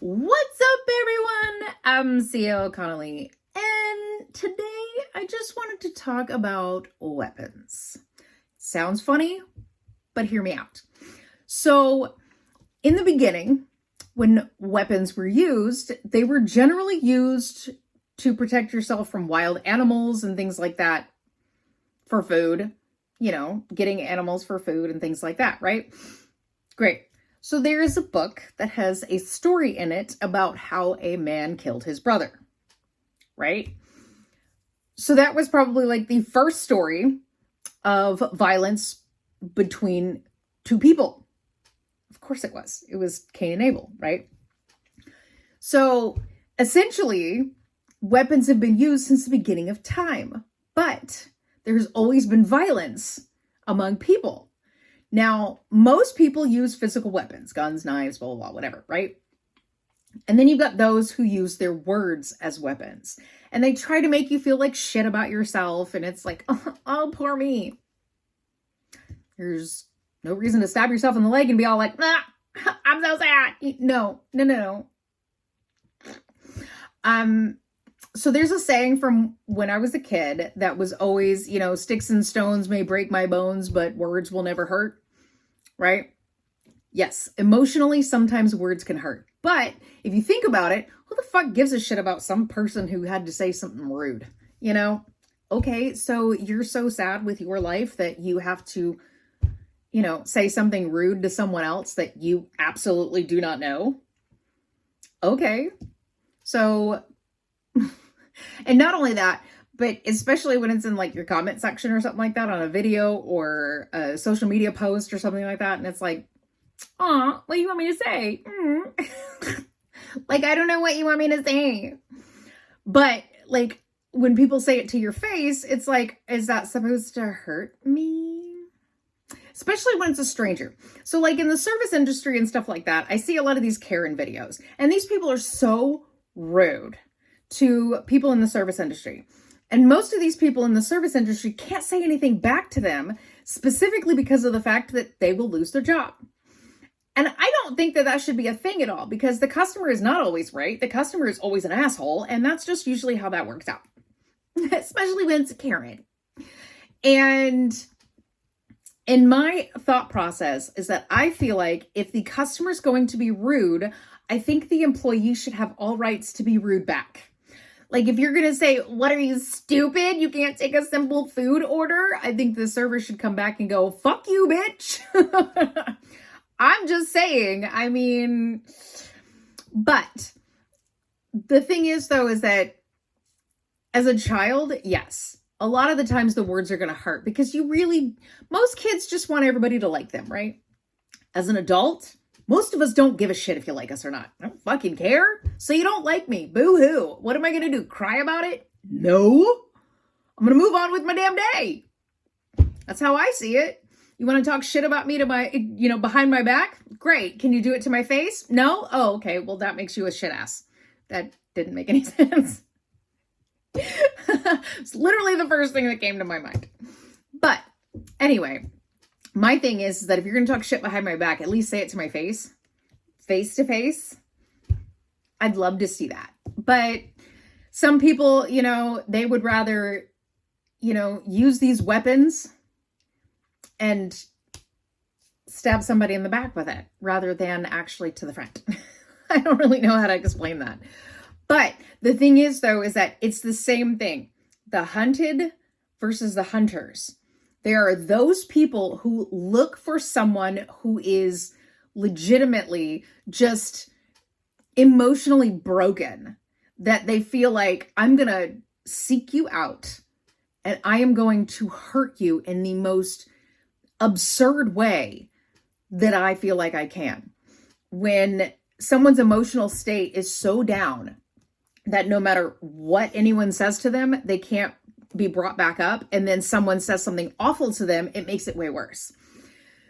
What's up, everyone? I'm C.L. Connolly, and today I just wanted to talk about weapons. Sounds funny, but hear me out. So, in the beginning, when weapons were used, they were generally used to protect yourself from wild animals and things like that for food, getting animals for food and things like that, right? Great. So there is a book that has a story in it about how a man killed his brother, right? So that was probably like the first story of violence between two people. Of course it was. It was Cain and Abel, right? So essentially, weapons have been used since the beginning of time, but there's always been violence among people. Now, most people use physical weapons, guns, knives, blah, blah, blah, whatever, right? And then you've got those who use their words as weapons. And they try to make you feel like shit about yourself. And it's like, oh, poor me. There's no reason to stab yourself in the leg and be all like, I'm so sad. No. So there's a saying from when I was a kid that was always, sticks and stones may break my bones, but words will never hurt, right? Yes, emotionally, sometimes words can hurt. But if you think about it, who the fuck gives a shit about some person who had to say something rude, Okay, so you're so sad with your life that you have to, say something rude to someone else that you absolutely do not know. Okay, so... And not only that, but especially when it's in like your comment section or something like that on a video or a social media post or something like that. And it's like, what do you want me to say? Like, I don't know what you want me to say. But like when people say it to your face, it's like, is that supposed to hurt me? Especially when it's a stranger. So like in the service industry and stuff like that, I see a lot of these Karen videos. And these people are so rude to people in the service industry. And most of these people in the service industry can't say anything back to them, specifically because of the fact that they will lose their job. And I don't think that that should be a thing at all, because the customer is not always right. The customer is always an asshole, and that's just usually how that works out, especially when it's a Karen. And in my thought process is that I feel like if the customer is going to be rude, I think the employee should have all rights to be rude back. Like, if you're going to say, what are you, stupid? You can't take a simple food order? I think the server should come back and go, fuck you, bitch. I'm just saying, but the thing is, though, is that as a child, yes, a lot of the times the words are going to hurt because most kids just want everybody to like them, right? As an adult, most of us don't give a shit if you like us or not. I don't fucking care. So you don't like me. Boo-hoo. What am I going to do? Cry about it? No. I'm going to move on with my damn day. That's how I see it. You want to talk shit about me to my, behind my back? Great. Can you do it to my face? No? Oh, okay. Well, that makes you a shit ass. That didn't make any sense. It's literally the first thing that came to my mind. But anyway, my thing is that if you're going to talk shit behind my back, at least say it to my face to face. I'd love to see that. But some people, they would rather, use these weapons and stab somebody in the back with it rather than actually to the front. I don't really know how to explain that. But the thing is, though, is that it's the same thing. The hunted versus the hunters. There are those people who look for someone who is legitimately just emotionally broken, that they feel like, I'm going to seek you out and I am going to hurt you in the most absurd way that I feel like I can. When someone's emotional state is so down that no matter what anyone says to them, they can't be brought back up, and then someone says something awful to them, it makes it way worse.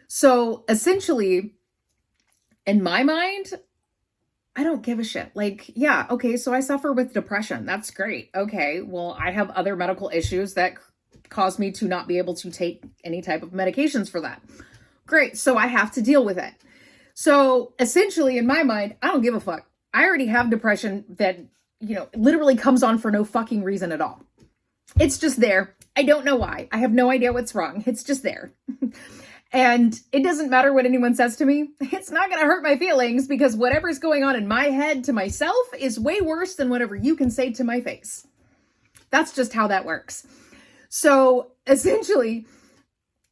So essentially, in my mind, I don't give a shit. Like, yeah, okay, so I suffer with depression. That's great. Okay, well, I have other medical issues that cause me to not be able to take any type of medications for that. Great, so I have to deal with it. So essentially, in my mind, I don't give a fuck. I already have depression that, literally comes on for no fucking reason at all. It's just there. I don't know why. I have no idea what's wrong. It's just there. And it doesn't matter what anyone says to me. It's not going to hurt my feelings because whatever's going on in my head to myself is way worse than whatever you can say to my face. That's just how that works. So essentially,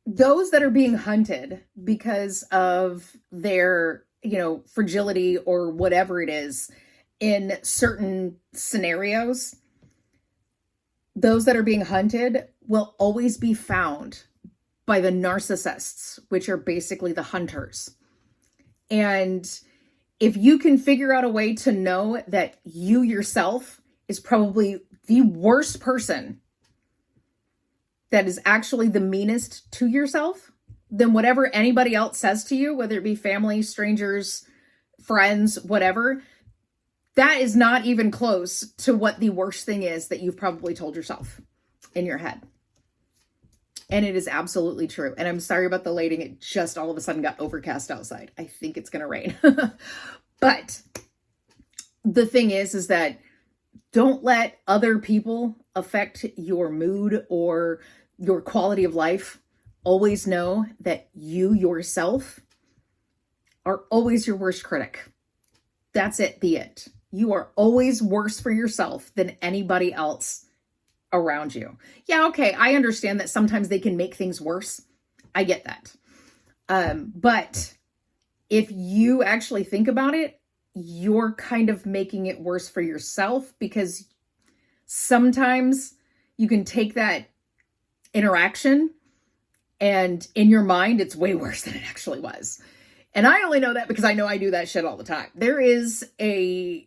those that are being hunted because of their, fragility or whatever it is in certain scenarios, those that are being hunted will always be found by the narcissists, which are basically the hunters. And if you can figure out a way to know that you yourself is probably the worst person that is actually the meanest to yourself, then whatever anybody else says to you, whether it be family, strangers, friends, whatever, that is not even close to what the worst thing is that you've probably told yourself in your head. And it is absolutely true. And I'm sorry about the lighting. It just all of a sudden got overcast outside. I think it's going to rain. But the thing is that don't let other people affect your mood or your quality of life. Always know that you yourself are always your worst critic. That's it, be it. You are always worse for yourself than anybody else around you. Yeah, okay, I understand that sometimes they can make things worse. I get that. But if you actually think about it, you're kind of making it worse for yourself because sometimes you can take that interaction and in your mind, it's way worse than it actually was. And I only know that because I know I do that shit all the time. There is a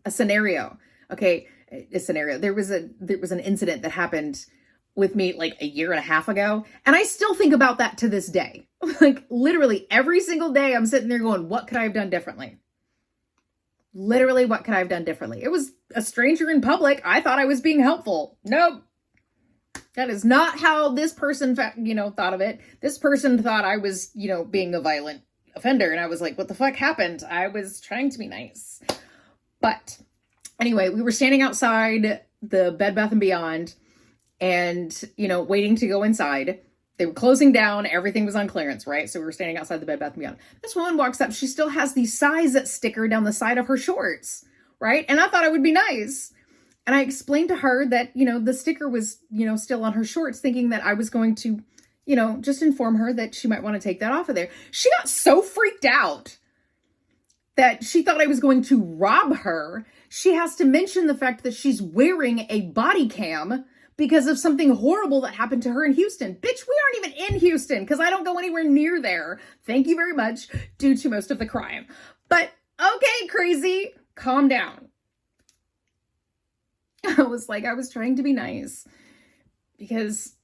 scenario. Okay, a scenario. There was an incident that happened with me like a year and a half ago, and I still think about that to this day. Like literally every single day, I'm sitting there going, "What could I have done differently?" Literally, what could I have done differently? It was a stranger in public. I thought I was being helpful. Nope. That is not how this person, thought of it. This person thought I was, being a violent offender. And I was like, what the fuck happened? I was trying to be nice. But anyway, we were standing outside the Bed Bath & Beyond and, waiting to go inside. They were closing down. Everything was on clearance, right? So we were standing outside the Bed Bath & Beyond. This woman walks up. She still has the size sticker down the side of her shorts, right? And I thought I would be nice. And I explained to her that, the sticker was, still on her shorts, thinking that I was going to, just inform her that she might want to take that off of there. She got so freaked out that she thought I was going to rob her. She has to mention the fact that she's wearing a body cam because of something horrible that happened to her in Houston. Bitch, we aren't even in Houston because I don't go anywhere near there. Thank you very much, due to most of the crime. But okay, crazy, calm down. I was trying to be nice because,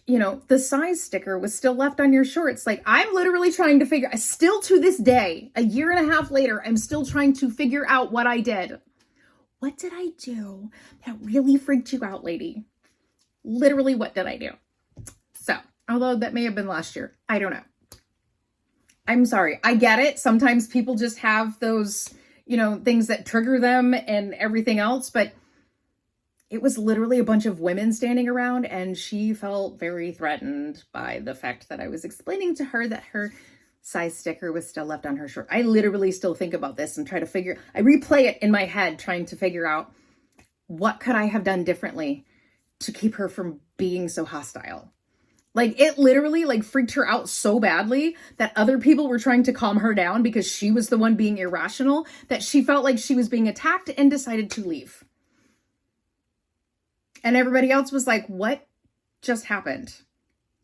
the size sticker was still left on your shorts. Like, I'm literally trying to still to this day, a year and a half later, I'm still trying to figure out what I did. What did I do that really freaked you out, lady? Literally, what did I do? So, although that may have been last year, I don't know. I'm sorry. I get it. Sometimes people just have those, things that trigger them and everything else, but it was literally a bunch of women standing around, and she felt very threatened by the fact that I was explaining to her that her size sticker was still left on her shirt. I literally still think about this and I replay it in my head, trying to figure out what could I have done differently to keep her from being so hostile. Like, it literally freaked her out so badly that other people were trying to calm her down because she was the one being irrational, that she felt like she was being attacked and decided to leave. And everybody else was like, what just happened?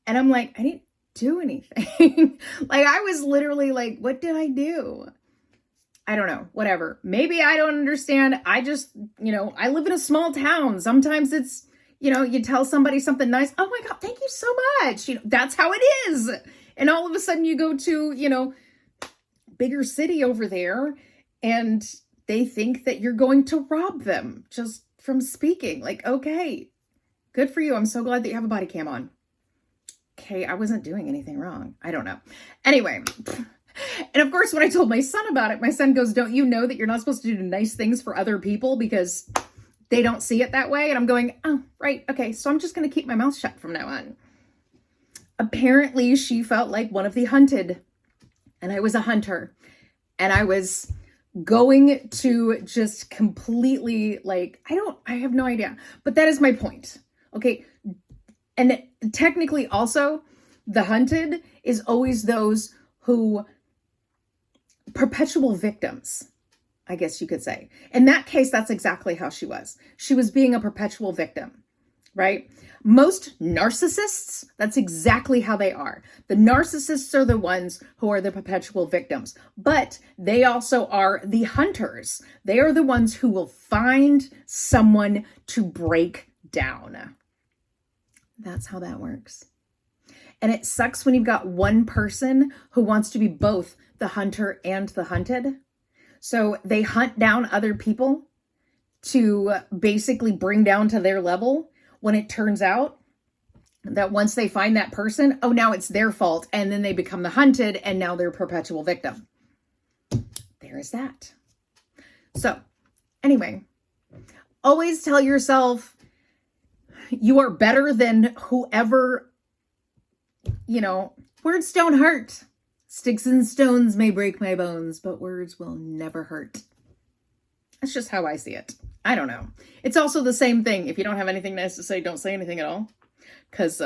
And I'm like, I didn't do anything. I was literally like, what did I do? I don't know, whatever. Maybe I don't understand. I just, I live in a small town. Sometimes it's, you tell somebody something nice. Oh my God, thank you so much. That's how it is. And all of a sudden you go to, bigger city over there and they think that you're going to rob them just from speaking. Like, okay, good for you. I'm so glad that you have a body cam on. Okay, I wasn't doing anything wrong. I don't know. Anyway, And of course, when I told my son about it, my son goes, don't you know that you're not supposed to do nice things for other people because they don't see it that way? And I'm going, oh, right. Okay. So I'm just going to keep my mouth shut from now on. Apparently, she felt like one of the hunted, and I was a hunter, and I was going to just completely I have no idea, but that is my point. Okay. And technically also the hunted is always those who perpetual victims, I guess you could say. In that case, that's exactly how she was. She was being a perpetual victim, right? Most narcissists, that's exactly how they are. The narcissists are the ones who are the perpetual victims, but they also are the hunters. They are the ones who will find someone to break down. That's how that works. And it sucks when you've got one person who wants to be both the hunter and the hunted. So they hunt down other people to basically bring down to their level, when it turns out that once they find that person, oh, now it's their fault. And then they become the hunted, and now they're a perpetual victim. There is that. So anyway, always tell yourself you are better than whoever, words don't hurt. Sticks and stones may break my bones, but words will never hurt. That's just how I see it. I don't know. It's also the same thing. If you don't have anything nice to say, don't say anything at all. Because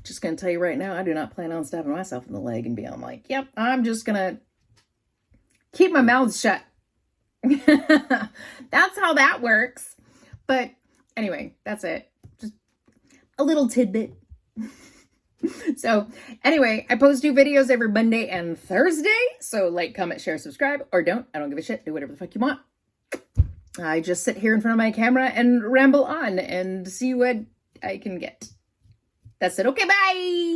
just going to tell you right now, I do not plan on stabbing myself in the leg and being like, yep, I'm just going to keep my mouth shut. That's how that works. But anyway, that's it. Just a little tidbit. So anyway, I post new videos every Monday and Thursday. So like, comment, share, subscribe, or don't. I don't give a shit. Do whatever the fuck you want. I just sit here in front of my camera and ramble on and see what I can get. That's it. Okay, bye.